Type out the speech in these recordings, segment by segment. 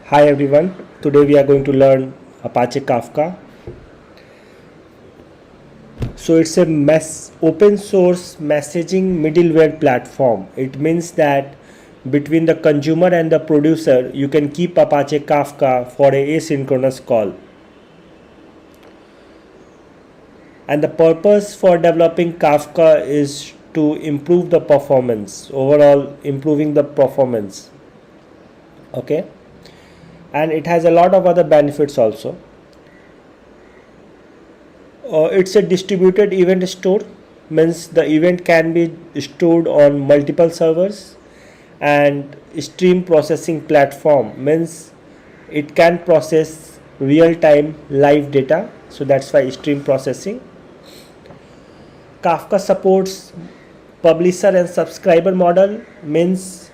Hi everyone, today we are going to learn Apache Kafka. So it's a open source messaging middleware platform. It means that between the consumer and the producer, you can keep Apache Kafka for a asynchronous call. And the purpose for developing Kafka is to improve the performance, overall improving the performance. Okay, and it has a lot of other benefits also. It's a distributed event store, means the event can be stored on multiple servers, and stream processing platform means it can process real-time live data, so that's why stream processing. Kafka supports publisher and subscriber model, means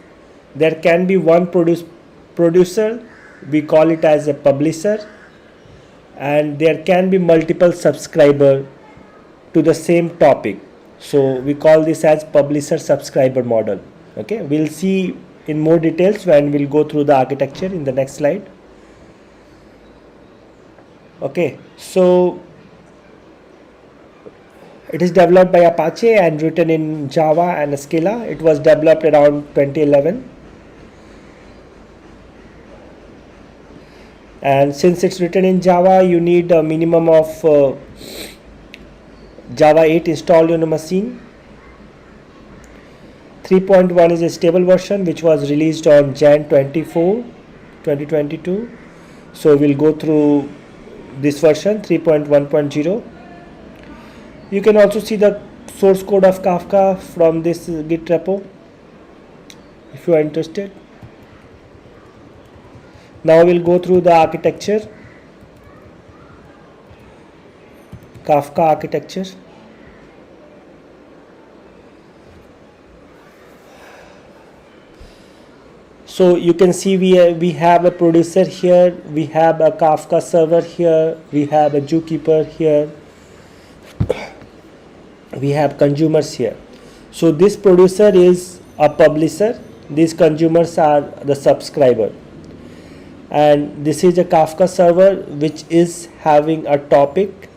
there can be one producer, we call it as a publisher, and there can be multiple subscriber to the same topic, so we call this as publisher subscriber model. Okay, we'll see in more details when we'll go through the architecture in the next slide. Okay, so it is developed by Apache and written in Java and Scala. It was developed around 2011. And since it's written in Java, you need a minimum of Java 8 installed on a machine. 3.1 is a stable version which was released on Jan 24, 2022. So we'll go through this version 3.1.0. You can also see the source code of Kafka from this Git repo if you are interested. Now we'll go through the architecture, Kafka architecture. So you can see we have a producer here, we have a Kafka server here, we have a zookeeper here, we have consumers here. So this producer is a publisher, these consumers are the subscriber, and this is a Kafka server which is having a topic,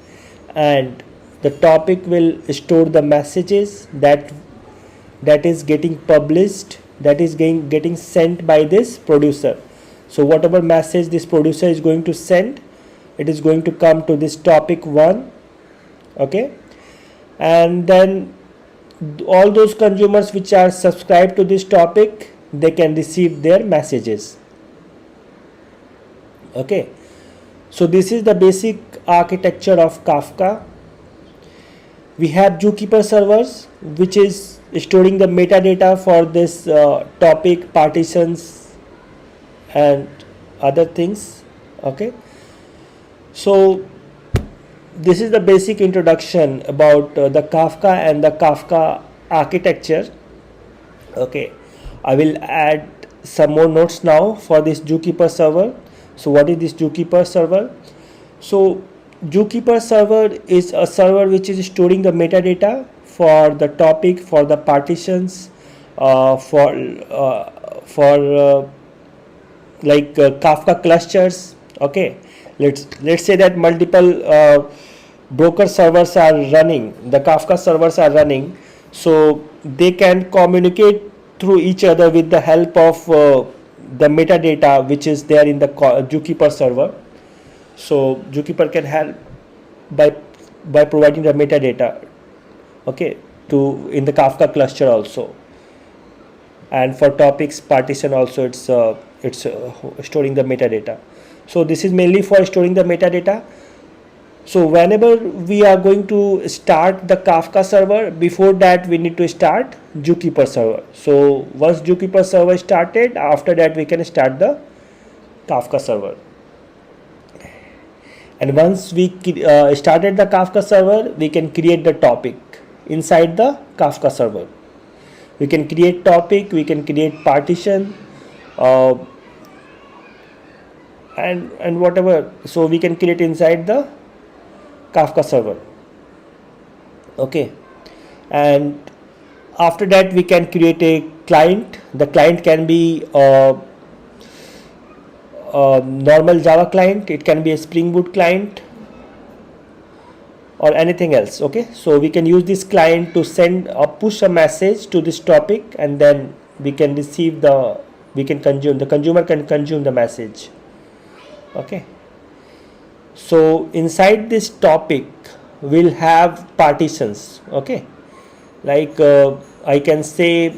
and the topic will store the messages that is getting published, that is getting sent by this producer. So whatever message this producer is going to send, it is going to come to this topic 1. Okay, and then all those consumers which are subscribed to this topic, they can receive their messages. Okay, so this is the basic architecture of Kafka. We have zookeeper servers which is storing the metadata for this topic, partitions and other things. Okay, so this is the basic introduction about the Kafka and the Kafka architecture. Okay, I will add some more notes now for this zookeeper server. So what is this zookeeper server? So zookeeper server is a server which is storing the metadata for the topic, for the partitions, for Kafka clusters. Okay, let's say that multiple broker servers are running, the Kafka servers are running, so they can communicate through each other with the help of the metadata which is there in the zookeeper server. So zookeeper can help by providing the metadata, okay, to in the Kafka cluster also, and for topics partition also it's storing the metadata. So this is mainly for storing the metadata. So whenever we are going to start the Kafka server, before that we need to start zookeeper server. So once zookeeper server started, after that we can start the Kafka server. And once we started the Kafka server, we can create the topic inside the Kafka server. We can create topic, we can create partition, and whatever. So we can create inside the Kafka server. Okay, and after that we can create a client. The client can be normal Java client, it can be a Spring Boot client, or anything else. Okay, so we can use this client to send or push a message to this topic, and then we can receive the, we can consume, the consumer can consume the message. Okay, so inside this topic we'll have partitions. Okay, like I can say